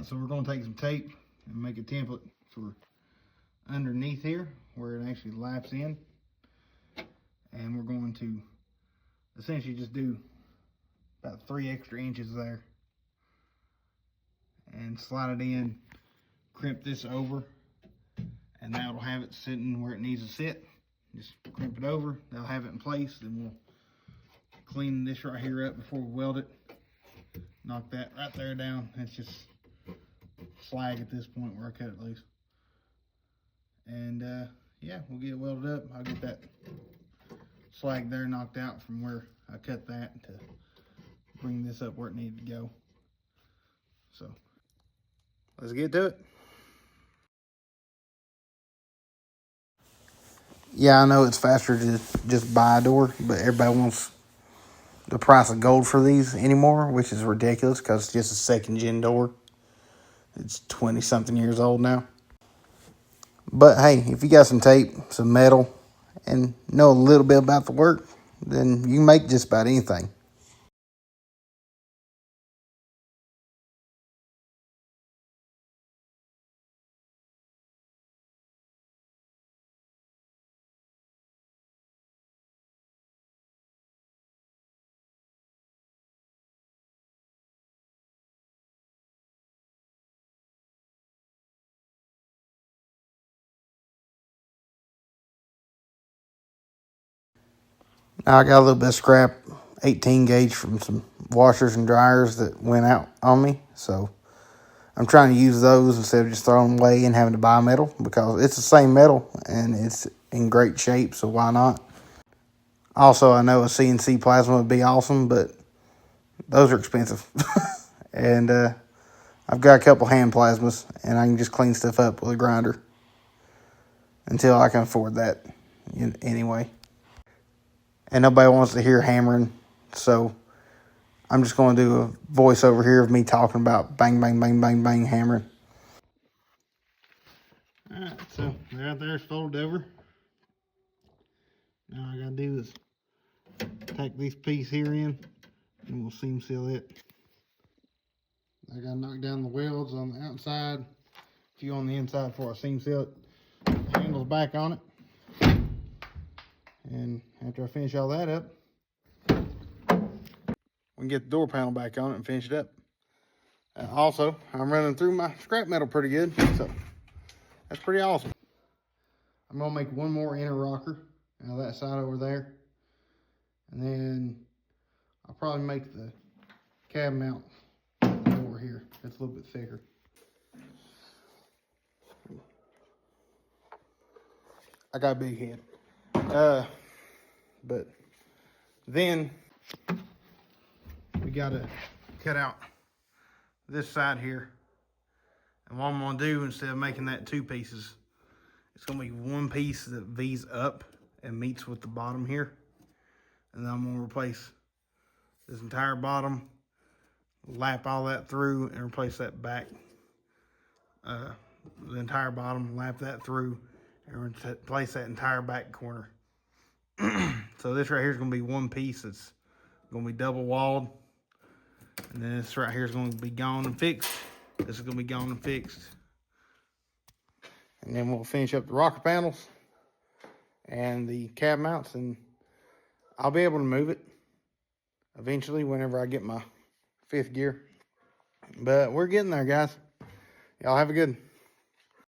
So we're going to take some tape and make a template for underneath here where it actually laps in. And we're going to essentially just do about 3 extra inches there. And slide it in, crimp this over, and that'll have it sitting where it needs to sit. Just crimp it over, that'll have it in place. Then we'll clean this right here up before we weld it. Knock that right there down. That's just slag at this point where I cut it loose. And yeah, we'll get it welded up. I'll get that slag there knocked out from where I cut that to bring this up where it needed to go. So let's get to it. Yeah, I know it's faster to just buy a door, but everybody wants the price of gold for these anymore, which is ridiculous because it's just a second-gen door. It's 20-something years old now. But hey, if you got some tape, some metal, and know a little bit about the work, then you can make just about anything. Now I got a little bit of scrap 18 gauge from some washers and dryers that went out on me, so I'm trying to use those instead of just throwing them away and having to buy metal, because it's the same metal and it's in great shape, so why not? Also, I know a CNC plasma would be awesome, but those are expensive. And I've got a couple hand plasmas, and I can just clean stuff up with a grinder until I can afford that anyway. And nobody wants to hear hammering, so I'm just going to do a voiceover here of me talking about bang, bang, bang, bang, bang, hammering. Alright, so they're out there folded over. Now all I gotta do is tack this piece here in, and we'll seam seal it. I gotta knock down the welds on the outside, a few on the inside before I seam seal it. Handles back on it. And after I finish all that up, we can get the door panel back on it and finish it up. Also, I'm running through my scrap metal pretty good, so that's pretty awesome. I'm gonna make one more inner rocker out of that side over there, and then I'll probably make the cab mount over here. That's a little bit thicker. I got a big head. But then we gotta cut out this side here. And what I'm gonna do, instead of making that 2 pieces, it's gonna be 1 piece that V's up and meets with the bottom here. And then I'm gonna replace this entire bottom, lap all that through, and replace that back, the entire bottom, lap that through, and replace that entire back corner. So this right here is gonna be 1 piece that's gonna be double walled. And then this right here is gonna be gone and fixed. This is gonna be gone and fixed. And then we'll finish up the rocker panels and the cab mounts, and I'll be able to move it eventually whenever I get my 5th gear. But we're getting there, guys. Y'all have a good one.